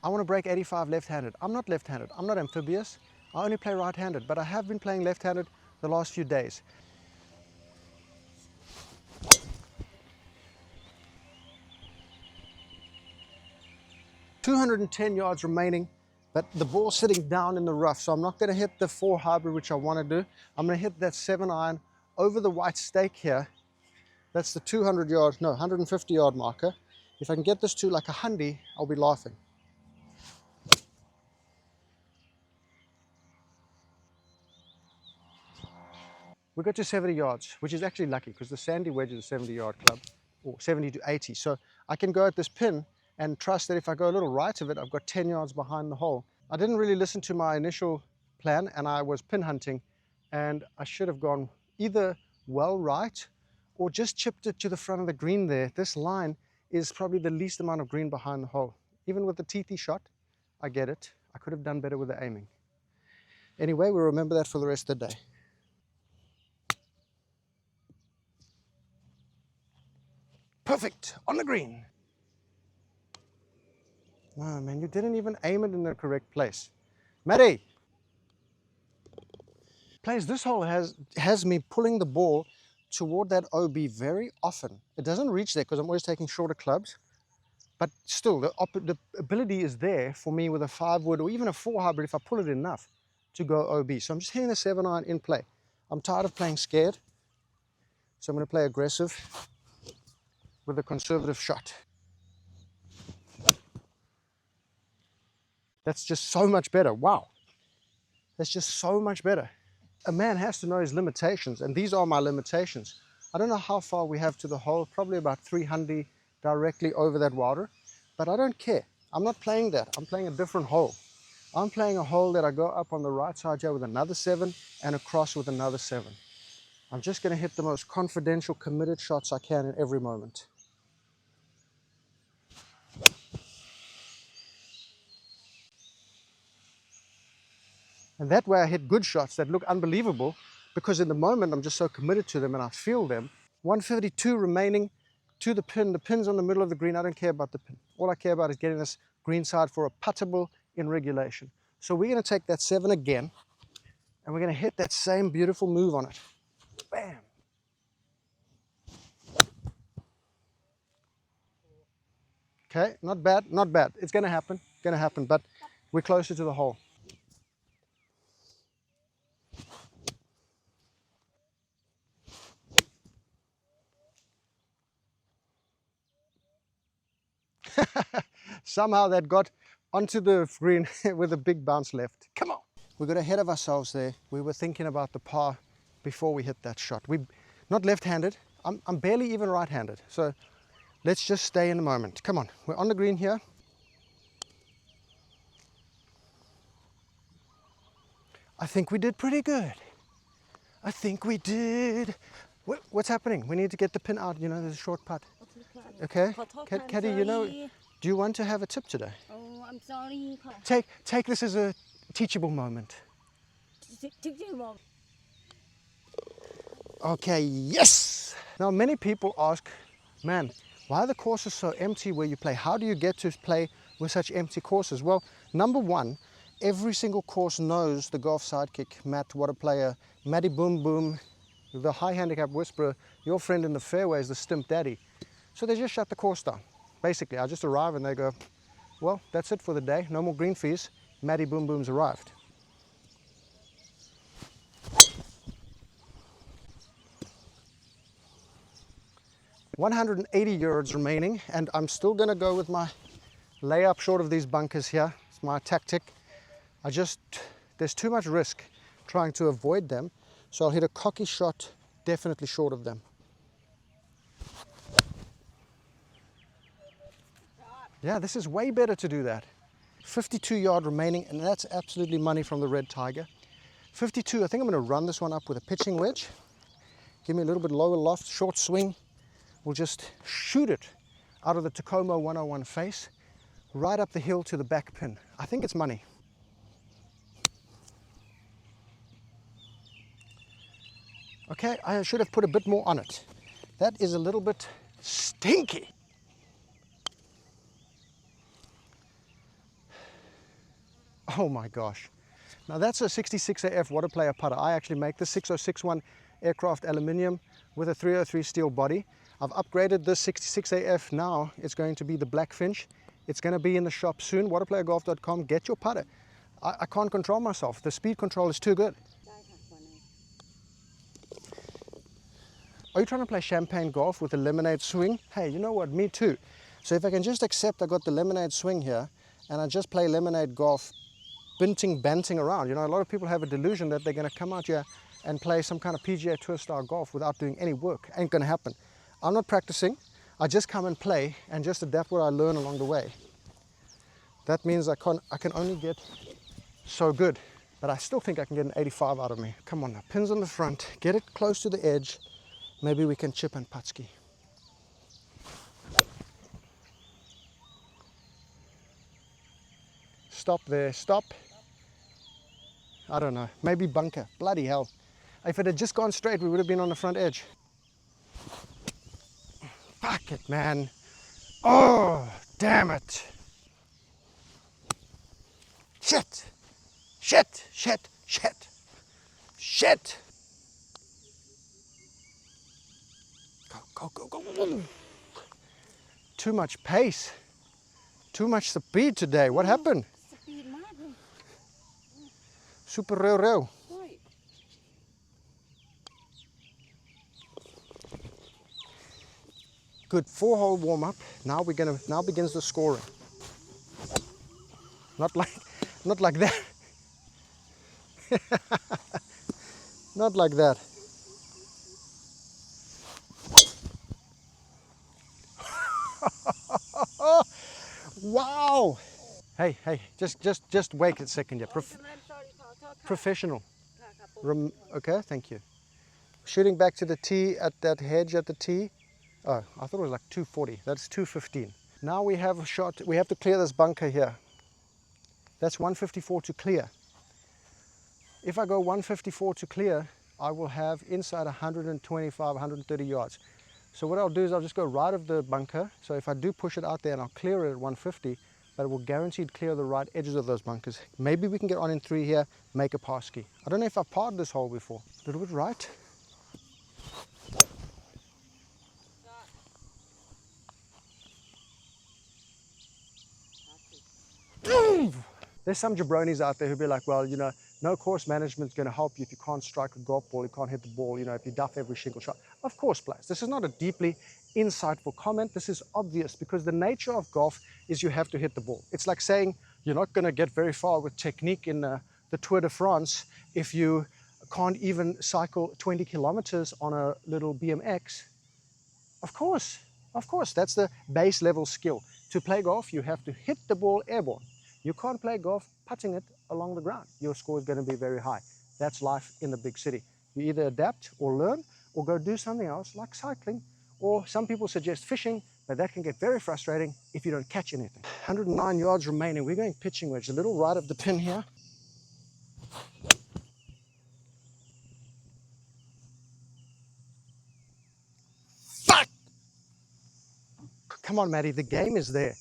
I want to break 85 left-handed. I'm not left-handed. I'm not amphibious. I only play right-handed, but I have been playing left-handed the last few days. $210 yards remaining, but the ball's sitting down in the rough, so I'm not going to hit the 4 hybrid, which I want to do. I'm going to hit that 7 iron over the white stake here. That's the 200 yard, no, 150 yard marker. If I can get this to like a hundy, I'll be laughing. We got to 70 yards, which is actually lucky because the sandy wedge is a 70-yard club, or 70 to 80. So I can go at this pin and trust that if I go a little right of it, I've got 10 yards behind the hole. I didn't really listen to my initial plan, and I was pin hunting, and I should have gone either well right or just chipped it to the front of the green there. This line is probably the least amount of green behind the hole. Even with the teethy shot, I get it. I could have done better with the aiming. Anyway, we'll remember that for the rest of the day. Perfect, on the green. No, man, you didn't even aim it in the correct place. Matty! Plays, this hole has me pulling the ball toward that OB very often. It doesn't reach there because I'm always taking shorter clubs, but still, the ability is there for me with a 5 wood or even a 4 hybrid if I pull it enough to go OB. So I'm just hitting the 7 iron in play. I'm tired of playing scared, so I'm going to play aggressive with a conservative shot. That's just so much better. Wow. That's just so much better. A man has to know his limitations, and these are my limitations. I don't know how far we have to the hole, probably about 300 directly over that water, but I don't care. I'm not playing that. I'm playing a different hole. I'm playing a hole that I go up on the right side here with another 7 and across with another 7. I'm just going to hit the most confidential, committed shots I can in every moment. And that way I hit good shots that look unbelievable because in the moment I'm just so committed to them and I feel them. 152 remaining to the pin. The pin's on the middle of the green. I don't care about the pin. All I care about is getting this green side for a puttable in regulation. So we're going to take that 7 again and we're going to hit that same beautiful move on it. Bam! Okay, not bad, not bad. It's going to happen, but we're closer to the hole. Somehow that got onto the green with a big bounce left. Come on. We got ahead of ourselves there. We were thinking about the par before we hit that shot. We're not left-handed. I'm barely even right-handed. So let's just stay in the moment. Come on. We're on the green here. I think we did pretty good. I think we did. What's happening? We need to get the pin out. You know, there's a short putt. Okay. Caddy, you know, do you want to have a tip today? Oh, I'm sorry. Take this as a teachable moment. Okay, yes! Now many people ask, man, why are the courses so empty where you play? How do you get to play with such empty courses? Well, number one, every single course knows the golf sidekick, Matt, what a player, Matty Boom Boom, the high handicap whisperer, your friend in the fairway is the stimp daddy. So they just shut the course down. Basically, I just arrive and they go, well, that's it for the day. No more green fees. Matty Boom Boom's arrived. $180 yards remaining, and I'm still going to go with my layup short of these bunkers here. It's my tactic. There's too much risk trying to avoid them, so I'll hit a cocky shot definitely short of them. Yeah, this is way better to do that. 52 yard remaining, and that's absolutely money from the Red Tiger. 52, I think I'm going to run this one up with a pitching wedge. Give me a little bit lower loft, short swing. We'll just shoot it out of the Tacoma 101 face, right up the hill to the back pin. I think it's money. Okay, I should have put a bit more on it. That is a little bit stinky. Oh my gosh. Now that's a 66 AF water player putter. I actually make the 6061 aircraft aluminium with a 303 steel body. I've upgraded this 66 AF now. It's going to be the Blackfinch. It's going to be in the shop soon. Waterplayergolf.com. Get your putter. I can't control myself. The speed control is too good. Are you trying to play champagne golf with a lemonade swing? Hey, you know what? Me too. So if I can just accept I got the lemonade swing here and I just play lemonade golf, banting around. You know, a lot of people have a delusion that they're going to come out here and play some kind of PGA Tour style golf without doing any work. Ain't going to happen. I'm not practicing. I just come and play and just adapt what I learn along the way. That means I can only get so good, but I still think I can get an 85 out of me. Come on now, pins on the front, get it close to the edge. Maybe we can chip and putt ski. Stop there, stop. I don't know, maybe bunker, bloody hell. If it had just gone straight, we would have been on the front edge. Fuck it, man. Oh, damn it. Shit, shit, shit, shit, shit. Go, go, go, go. Too much pace. Too much speed today. What happened? Super real. Good 4-hole warm up. Now begins the scoring. Not like that. Not like that. Wow. Hey, just wait a second here. Professional. Okay, thank you. Shooting back to the tee at that hedge at the tee. Oh, I thought it was like 240. That's 215. Now we have a shot. We have to clear this bunker here. That's 154 to clear. If I go 154 to clear, I will have inside 125, 130 yards. So what I'll do is I'll just go right of the bunker. So if I do push it out there and I'll clear it at 150, but it will guaranteed clear the right edges of those bunkers. Maybe we can get on in 3 here, make a par ski. I don't know if I've parred this hole before. A little bit right. There's some jabronis out there who'll be like, well, you know, no course management's going to help you if you can't strike a golf ball, you can't hit the ball, you know, if you duff every single shot. Of course, players. This is not a deeply insightful comment. This is obvious because the nature of golf is you have to hit the ball. It's like saying you're not going to get very far with technique in the Tour de France if you can't even cycle 20 kilometers on a little BMX. Of course, that's the base level skill. To play golf, you have to hit the ball airborne. You can't play golf putting it along the ground. Your score is going to be very high. That's life in the big city. You either adapt or learn or go do something else like cycling, or some people suggest fishing, but that can get very frustrating if you don't catch anything. 109 yards remaining. We're going pitching wedge, a little right of the pin here. Fuck! Come on, Maddie, the game is there.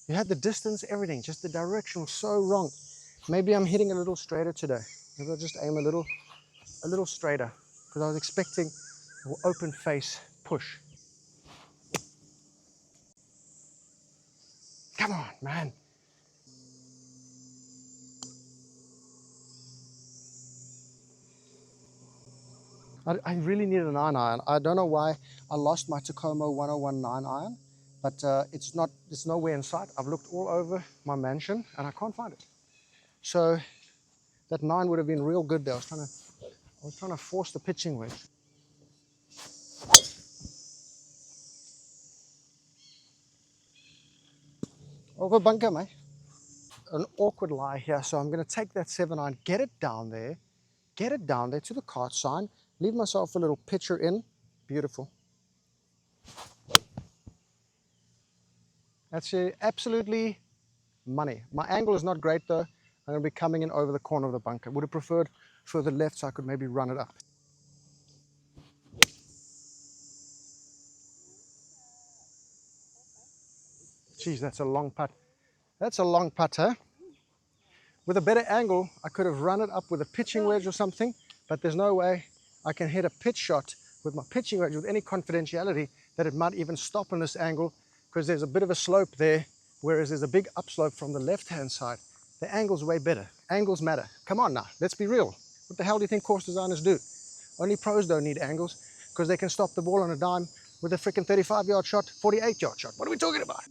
You had the distance, everything, just the direction was so wrong. Maybe I'm hitting a little straighter today. Maybe I'll just aim a little straighter because I was expecting an open face push. Come on, man. I really need a 9 iron. I don't know why I lost my Tacoma 1019 iron, but it's nowhere in sight. I've looked all over my mansion and I can't find it. So that 9 would have been real good there. I was trying to force the pitching wedge. Over bunker, mate. An awkward lie here. So I'm going to take that 7 iron, get it down there to the cart sign, leave myself a little pitcher in. Beautiful. That's absolutely money. My angle is not great though. I'm going to be coming in over the corner of the bunker. Would have preferred further left so I could maybe run it up. Geez, that's a long putt. That's a long putt, huh? with a better angle, I could have run it up with a pitching wedge or something, but there's no way I can hit a pitch shot with my pitching wedge with any confidentiality that it might even stop on this angle, because there's a bit of a slope there, whereas there's a big upslope from the left-hand side. The angle's way better. Angles matter. Come on now, let's be real. What the hell do you think course designers do? Only pros don't need angles, because they can stop the ball on a dime with a freaking 35-yard shot, 48-yard shot. What are we talking about?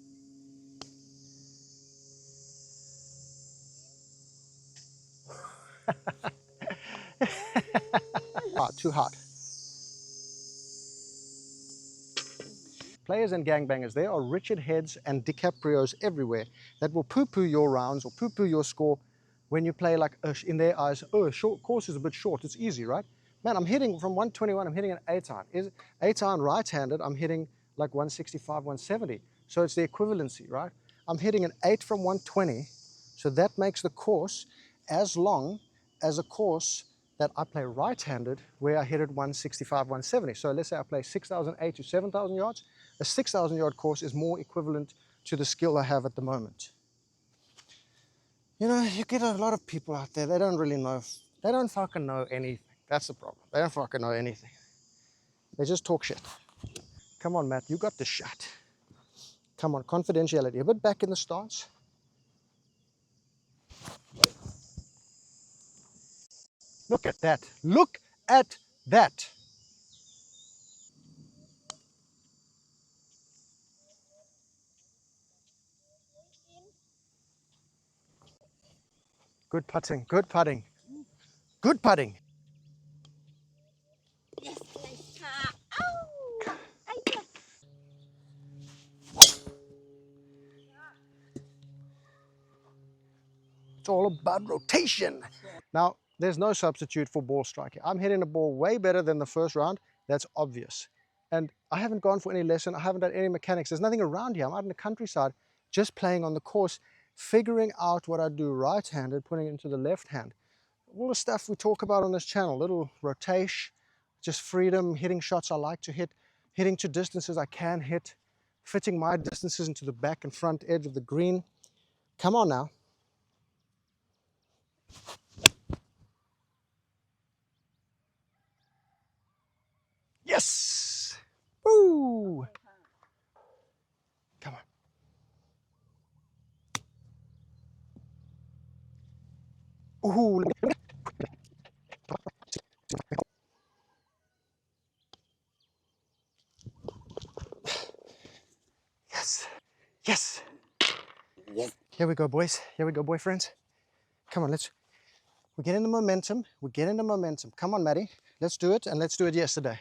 Too hot. Players and gangbangers, there are Richard Heads and DiCaprios everywhere that will poo-poo your rounds or poo-poo your score when you play like, in their eyes, oh, short course is a bit short, it's easy, right? Man, I'm hitting from 121, I'm hitting an 8-iron. 8-iron right-handed, I'm hitting like 165, 170. So it's the equivalency, right? I'm hitting an 8 from 120, so that makes the course as long as a course that I play right-handed where I hit it 165, 170. So let's say I play 6,008 to 7,000 yards. A 6,000 yard course is more equivalent to the skill I have at the moment. You know, you get a lot of people out there, they don't really know, they don't fucking know anything. That's the problem. They don't fucking know anything. They just talk shit. Come on, Matt, you got the shot. Come on, confidentiality. A bit back in the stance. Look at that. Look at that. Good putting, good putting, good putting. Yes, oh, It's all about rotation. Now, there's no substitute for ball striking. I'm hitting the ball way better than the first round. That's obvious. And I haven't gone for any lesson. I haven't done any mechanics. There's nothing around here. I'm out in the countryside, just playing on the course, figuring out what I do right-handed, putting it into the left hand. All the stuff we talk about on this channel, little rotation, just freedom, hitting shots I like to hit, hitting to distances I can hit, fitting my distances into the back and front edge of the green. Come on now. Yes! Woo! Come on. Ooh. Yes. Yes. yes. Here we go, boys. Here we go, boyfriends. Come on, we're getting the momentum. We're getting the momentum. Come on, Maddie. Let's do it, and let's do it yesterday.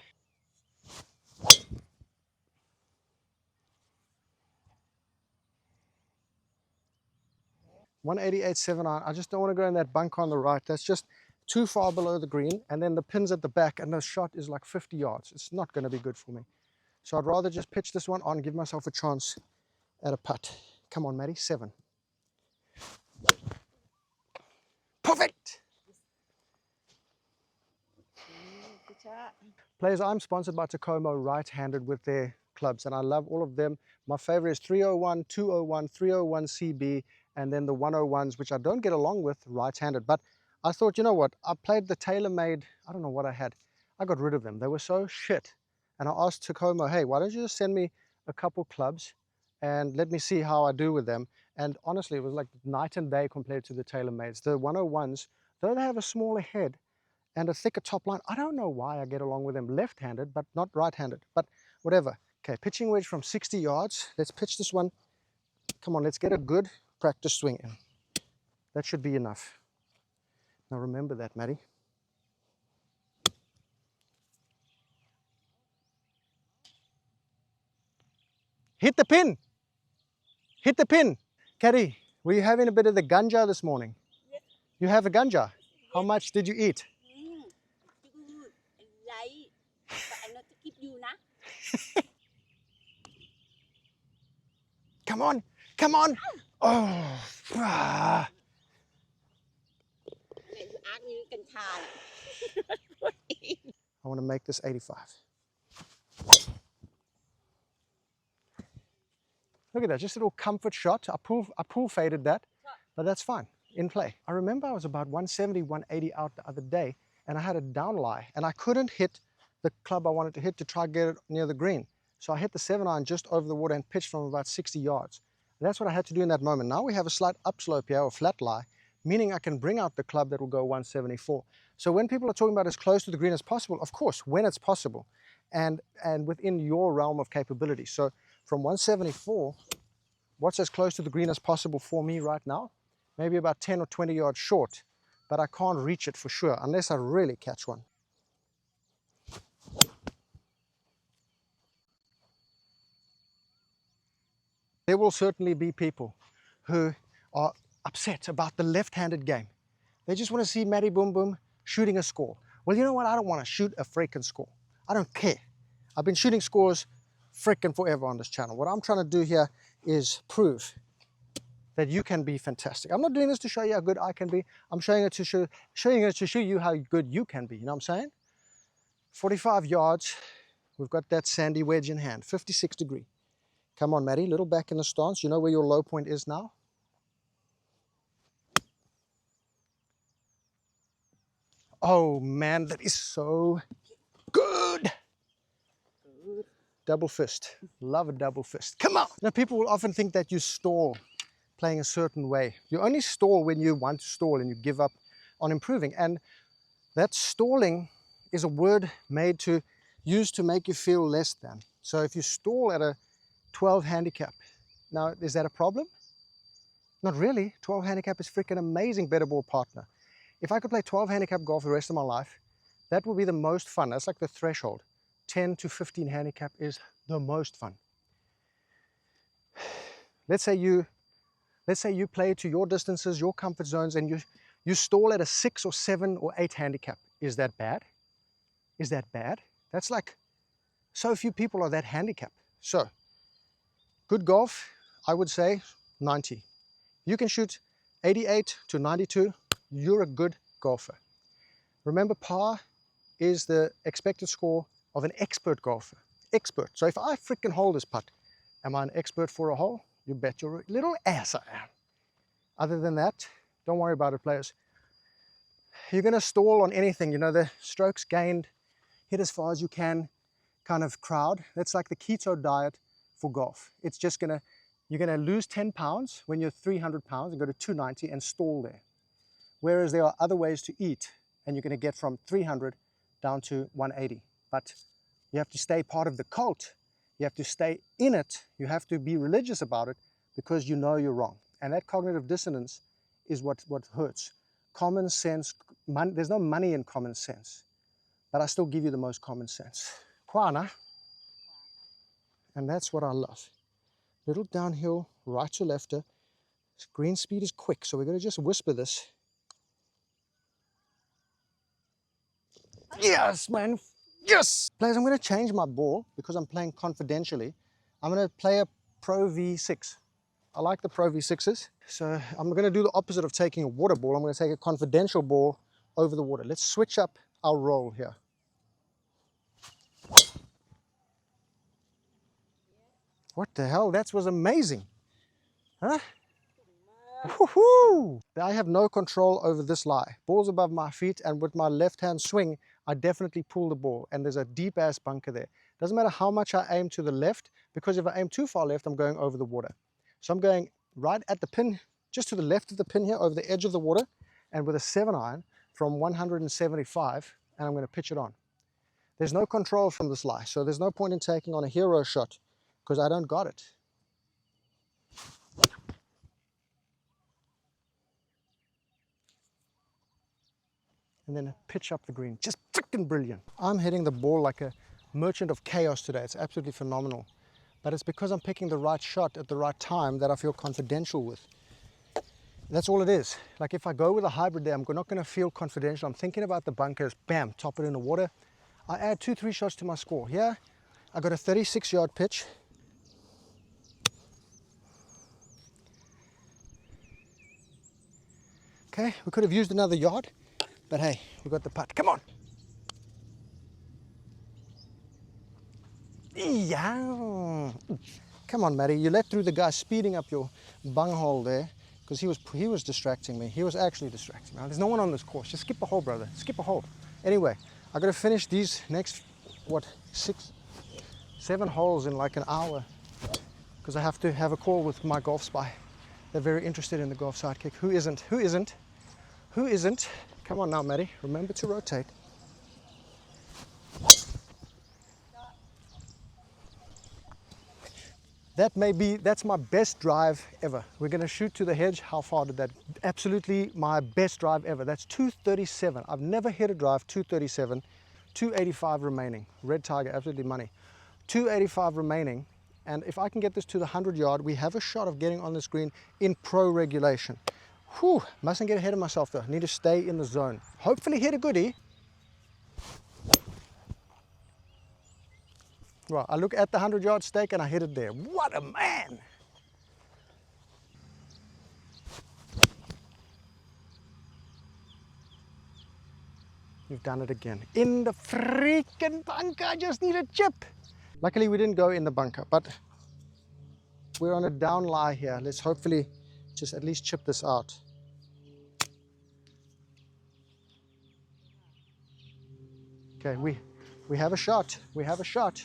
188.79. I just don't want to go in that bunker on the right. That's just too far below the green, and then the pin's at the back, and the shot is like 50 yards. It's not going to be good for me. So I'd rather just pitch this one on, give myself a chance at a putt. Come on, Maddie. 7. Perfect! Good shot. Players, I'm sponsored by Tacoma right-handed with their clubs, and I love all of them. My favorite is 301, 201, 301 CB, and then the 101s, which I don't get along with right-handed. But I thought, you know what? I played the tailor-made, I don't know what I had. I got rid of them. They were so shit. And I asked Tacoma, hey, why don't you just send me a couple clubs and let me see how I do with them. And honestly, it was like night and day compared to the tailor-mades. The 101s, though they have a smaller head and a thicker top line, I don't know why I get along with them left-handed, but not right-handed, but whatever. Okay, pitching wedge from 60 yards. Let's pitch this one. Come on, let's get a good practice swing in. That should be enough. Now remember that, Maddie. Hit the pin. Hit the pin. Caddy, were you having a bit of the ganja this morning? Yes. You have a ganja? How much did you eat? Light, but I'm not to keep you, nah. Come on, come on. Oh, ah. I want to make this 85. Look at that, just a little comfort shot. I pull faded that, but that's fine. in play. I remember I was about 170, 180 out the other day, and I had a down lie, and I couldn't hit the club I wanted to hit to try to get it near the green. So I hit the 7-iron just over the water and pitched from about 60 yards. And that's what I had to do in that moment. Now we have a slight upslope here, or flat lie, meaning I can bring out the club that will go 174. So when people are talking about as close to the green as possible, of course, when it's possible, and within your realm of capability. So from 174, what's as close to the green as possible for me right now? Maybe about 10 or 20 yards short, but I can't reach it for sure unless I really catch one. There will certainly be people who are upset about the left-handed game. They just want to see Matty Boom Boom shooting a score. Well, you know what? I don't want to shoot a freaking score. I don't care. I've been shooting scores freaking forever on this channel. What I'm trying to do here is prove that you can be fantastic. I'm not doing this to show you how good I can be. I'm showing it to show you how good you can be. You know what I'm saying? 45 yards. We've got that sandy wedge in hand. 56 degree. Come on, Matty. Little back in the stance. You know where your low point is now? Oh man, that is so good. Double fist. Love a double fist. Come on. Now, people will often think that you stall playing a certain way. You only stall when you want to stall and you give up on improving. And that stalling is a word made to use to make you feel less than. So if you stall at a 12 handicap, now is that a problem? Not really. 12 handicap is freaking amazing better ball partner. If I could play 12 handicap golf the rest of my life, that would be the most fun. That's like the threshold. 10 to 15 handicap is the most fun. Let's say you play to your distances, your comfort zones, and you stall at a 6 or 7 or 8 handicap. Is that bad? Is that bad? That's like, so few people are that handicap. So, good golf, I would say 90. You can shoot 88 to 92, you're a good golfer. Remember, par is the expected score of an expert golfer. Expert. So if I freaking hold this putt, am I an expert for a hole? You bet your little ass I am. Other than that, don't worry about it, players. You're going to stall on anything, you know, the strokes gained, hit as far as you can kind of crowd. That's like the keto diet for golf. It's just you're going to lose 10 pounds when you're 300 pounds and go to 290 and stall there. Whereas there are other ways to eat, and you're going to get from 300 down to 180. But you have to stay part of the cult. You have to stay in it. You have to be religious about it because you know you're wrong. And that cognitive dissonance is what hurts. Common sense, there's no money in common sense. But I still give you the most common sense. Kwana. And that's what I love. Little downhill, right to lefter. Green speed is quick, so we're going to just whisper this. Yes, man. Yes! Players, I'm going to change my ball because I'm playing confidentially. I'm going to play a Pro V6. I like the Pro V6s. So I'm going to do the opposite of taking a water ball. I'm going to take a confidential ball over the water. Let's switch up our role here. What the hell? That was amazing. Huh? Woohoo! I have no control over this lie. Ball's above my feet, and with my left hand swing, I definitely pull the ball, and there's a deep ass bunker there. Doesn't matter how much I aim to the left, because if I aim too far left, I'm going over the water. So I'm going right at the pin, just to the left of the pin here, over the edge of the water, and with a 7-iron from 175, and I'm going to pitch it on. There's no control from this lie, so there's no point in taking on a hero shot, because I don't got it. And then pitch up the green. Just freaking brilliant. I'm hitting the ball like a merchant of chaos today. It's absolutely phenomenal. But it's because I'm picking the right shot at the right time that I feel confidential with. That's all it is. Like if I go with a hybrid there, I'm not going to feel confidential. I'm thinking about the bunkers, bam, top it in the water. I add 2-3 shots to my score. Here, I got a 36-yard pitch. Okay, we could have used another yard. But hey, we got the putt. Come on. Yeah. Come on, Matty. You let through the guy speeding up your bunghole there because he was distracting me. He was actually distracting me. There's no one on this course. Just skip a hole, brother. Skip a hole. Anyway, I got to finish these next, what, 6, 7 holes in like an hour, because I have to have a call with my golf spy. They're very interested in the golf sidekick. Who isn't? Who isn't? Who isn't? Come on now, Maddie. Remember to rotate. That's my best drive ever. We're going to shoot to the hedge. How far did that? Absolutely my best drive ever. That's 237. I've never hit a drive 237. 285 remaining. Red Tiger, absolutely money. 285 remaining. And if I can get this to the 100-yard, we have a shot of getting on this green in pro regulation. Whew, mustn't get ahead of myself though. Need to stay in the zone. Hopefully hit a goodie. Well, I look at the 100-yard stake and I hit it there. What a man! You've done it again. In the freaking bunker, I just need a chip. Luckily we didn't go in the bunker, but we're on a down lie here. Let's hopefully just at least chip this out. Okay, we have a shot. We have a shot.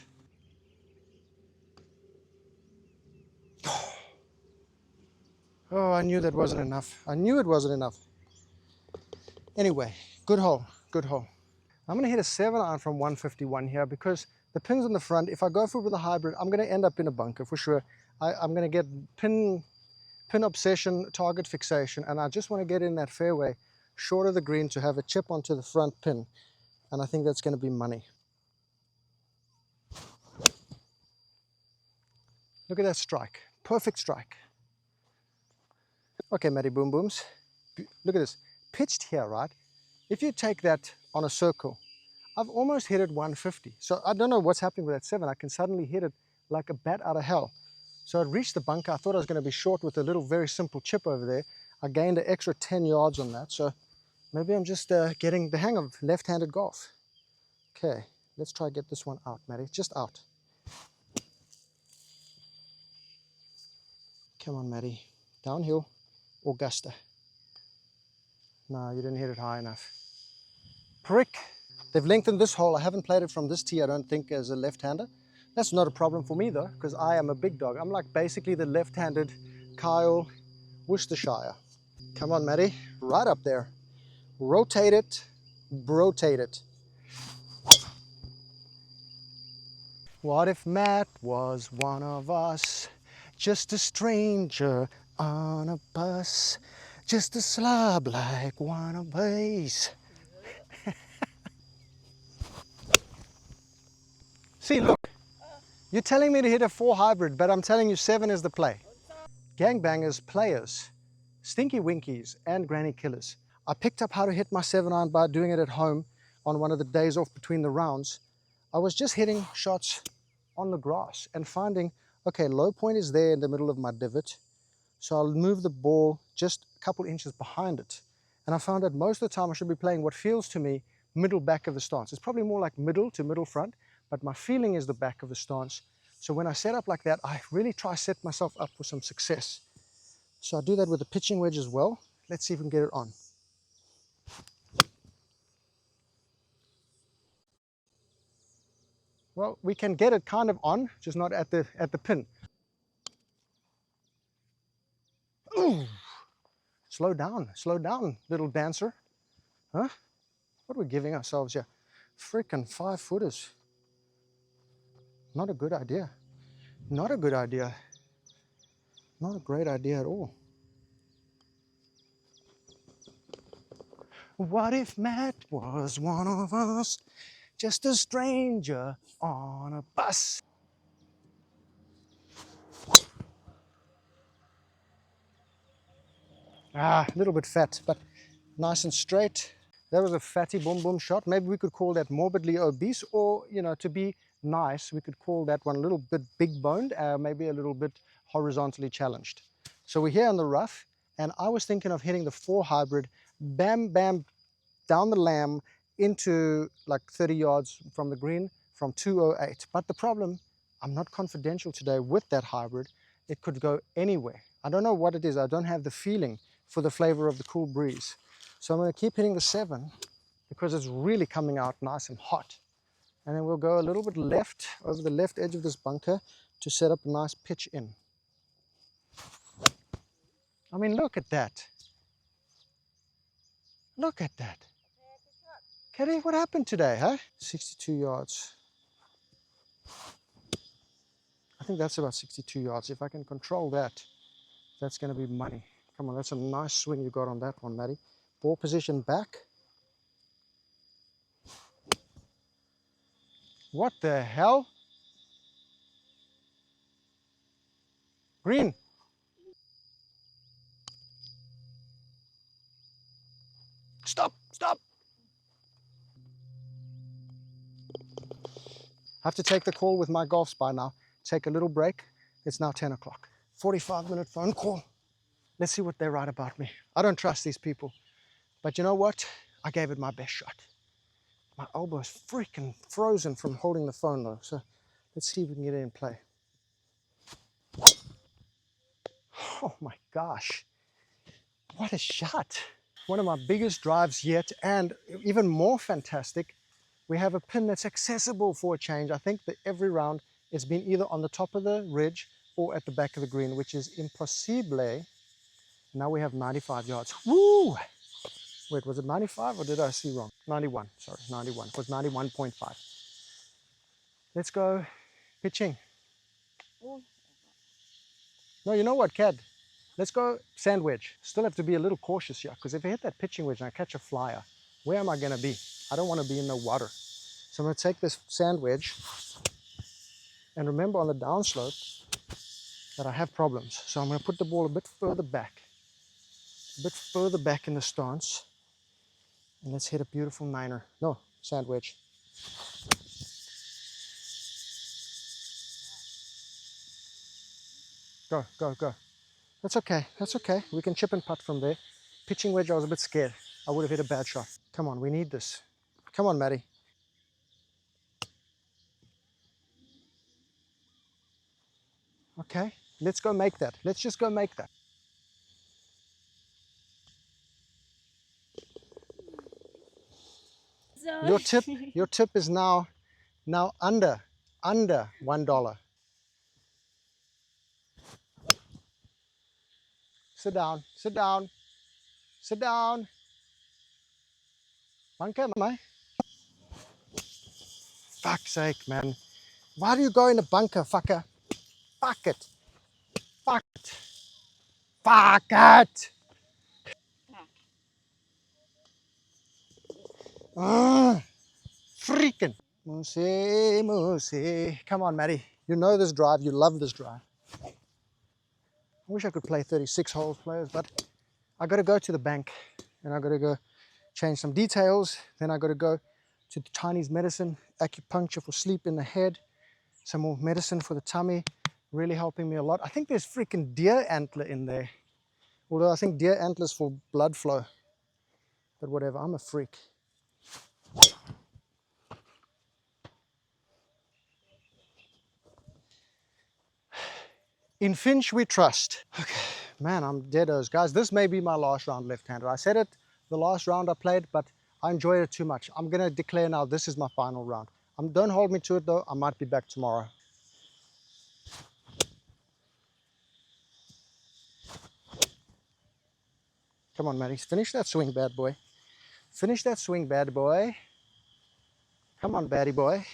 Oh, I knew that wasn't enough. I knew it wasn't enough. Anyway, good hole, good hole. I'm going to hit a 7-iron from 151 here because the pin's on the front. If I go for it with a hybrid, I'm going to end up in a bunker for sure. I'm going to get pin obsession, target fixation, and I just want to get in that fairway short of the green to have a chip onto the front pin, and I think that's going to be money. Look at that strike. Perfect strike. Okay, Matty Boom Booms. Look at this. Pitched here, right? If you take that on a circle, I've almost hit it 150. So I don't know what's happening with that 7. I can suddenly hit it like a bat out of hell. So I reached the bunker. I thought I was going to be short with a little very simple chip over there. I gained an extra 10 yards on that. So maybe I'm just getting the hang of left-handed golf. Okay, let's try to get this one out, Matty. Just out. Come on, Matty. Downhill. Augusta. No, you didn't hit it high enough. Prick. They've lengthened this hole. I haven't played it from this tee, I don't think, as a left-hander. That's not a problem for me, though, because I am a big dog. I'm like basically the left-handed Kyle Worcestershire. Come on, Matty. Right up there. Rotate it. Rotate it. What if Matt was one of us? Just a stranger on a bus, just a slob like one of these. See, look, you're telling me to hit a 4 hybrid, but I'm telling you 7 is the play. Gangbangers, players, stinky winkies, and granny killers. I picked up how to hit my 7-iron by doing it at home on one of the days off between the rounds. I was just hitting shots on the grass and finding, okay, low point is there in the middle of my divot. So I'll move the ball just a couple inches behind it. And I found that most of the time I should be playing what feels to me middle back of the stance. It's probably more like middle to middle front, but my feeling is the back of the stance. So when I set up like that, I really try to set myself up for some success. So I do that with the pitching wedge as well. Let's see if we can get it on. Well, we can get it kind of on, just not at the pin. Ooh. Slow down, little dancer. Huh? What are we giving ourselves here? Frickin' 5-footers. Not a good idea. Not a good idea. Not a great idea at all. What if Matt was one of us? Just a stranger on a bus. A little bit fat, but nice and straight. That was a fatty boom boom shot. Maybe we could call that morbidly obese, or, you know, to be nice, we could call that one a little bit big boned, maybe a little bit horizontally challenged. So we're here in the rough, and I was thinking of hitting the 4 hybrid, bam, bam, down the lamb into like 30 yards from the green from 208. But the problem, I'm not confidential today with that hybrid. It could go anywhere. I don't know what it is. I don't have the feeling for the flavor of the cool breeze. So I'm going to keep hitting the 7 because it's really coming out nice and hot. And then we'll go a little bit left over the left edge of this bunker to set up a nice pitch in. I mean, look at that. Look at that. Kelly, what happened today, huh? 62 yards. I think that's about 62 yards. If I can control that, that's going to be money. Come on, that's a nice swing you got on that one, Maddie. Ball position back. What the hell? Green. Stop, stop. I have to take the call with my golf spy now. Take a little break. It's now 10 o'clock. 45-minute phone call. Let's see what they write about me. I don't trust these people. But you know what? I gave it my best shot. My elbow is freaking frozen from holding the phone though. So let's see if we can get it in play. Oh my gosh. What a shot. One of my biggest drives yet, and even more fantastic, we have a pin that's accessible for a change. I think that every round it's been either on the top of the ridge or at the back of the green, which is impossible. Now we have 95 yards. Woo! Wait, was it 95 or did I see wrong? 91, sorry, 91. It was 91.5. Let's go pitching. No, you know what, Cad? Let's go sand wedge. Still have to be a little cautious here, because if I hit that pitching wedge and I catch a flyer, where am I going to be? I don't want to be in the water. So I'm going to take this sand wedge, and remember on the downslope that I have problems. So I'm going to put the ball a bit further back in the stance, and let's hit a beautiful niner. No, sand wedge. Go, go, go. That's okay, that's okay. We can chip and putt from there. Pitching wedge, I was a bit scared. I would have hit a bad shot. Come on, we need this. Come on, Maddie. Okay, let's go make that. Let's just go make that. Your tip is now under $1. Sit down, sit down, sit down. Bunker, mate. Fuck's sake, man. Why do you go in the bunker, fucker? Fuck it. Fuck it. Fuck it. Freaking. Moosey. Come on, Maddie. You know this drive. You love this drive. I wish I could play 36 holes, players, but I got to go to the bank and I got to go change some details. Then I got to go to the Chinese medicine, acupuncture for sleep in the head, some more medicine for the tummy, really helping me a lot. I think there's freaking deer antler in there. Although I think deer antlers for blood flow. But whatever, I'm a freak. In Finch we trust. Okay, man, I'm deados. Guys, this may be my last round left-handed. I said it the last round I played, but I enjoyed it too much. I'm gonna declare now this is my final round. Don't hold me to it though, I might be back tomorrow. Come on, Matty, finish that swing, bad boy. Finish that swing, bad boy. Come on, baddie boy.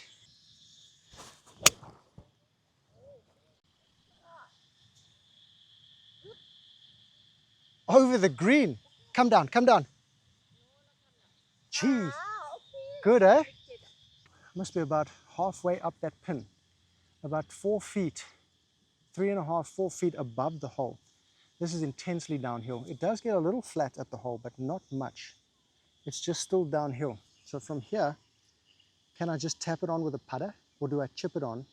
Over the green. Come down, come down. Jeez. Good, eh? Must be about halfway up that pin. About 4 feet, 3.5, 4 feet above the hole. This is intensely downhill. It does get a little flat at the hole, but not much. It's just still downhill. So from here, can I just tap it on with a putter, or do I chip it on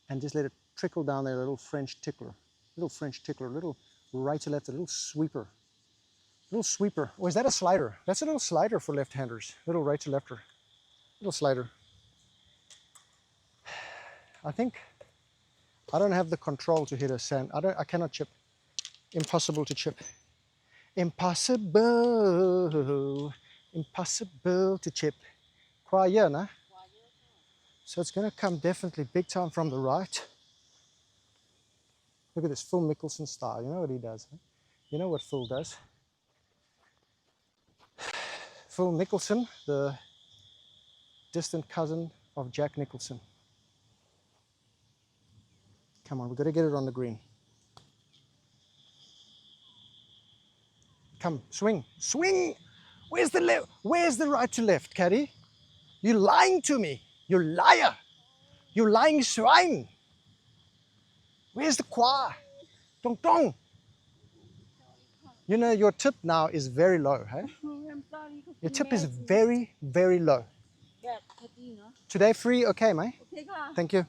and just let it trickle down there, a little French tickler, little right to left, a little sweeper. Or is that a slider? That's a little slider for left-handers, little right to lefter, little slider. I think I don't have the control to hit a sand. I cannot chip. Impossible to chip. Impossible. Impossible to chip. Quite here, nah? So it's going to come definitely big time from the right. Look at this, Phil Mickelson style. You know what he does? Huh? You know what Phil does? Phil Mickelson, the distant cousin of Jack Nicholson. Come on, we've got to get it on the green. Come, swing, swing! Where's the left? Where's the right to left, caddy? You're lying to me. You liar. You lying swine. Where's the choir? Dong dong. You know, your tip now is very low, hey? I'm sorry. Your tip is very, very low. Yeah, happy, no? Today free, okay, mate? Okay, ka. Thank you.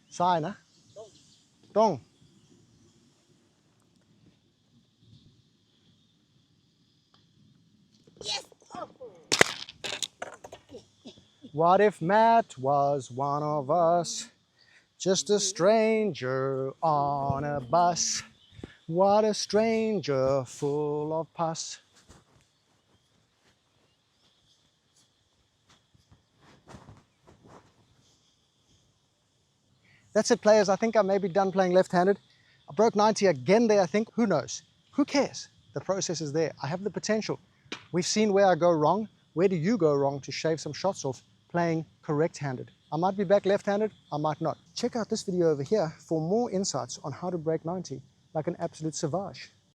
Sai, na? Dong. Yes. Oh. What if Matt was one of us? Just a stranger on a bus. What a stranger full of pus. That's it, players. I think I may be done playing left-handed. I broke 90 again there, I think. Who knows? Who cares? The process is there. I have the potential. We've seen where I go wrong. Where do you go wrong to shave some shots off playing correct-handed? I might be back left-handed, I might not. Check out this video over here for more insights on how to break 90 like an absolute savage.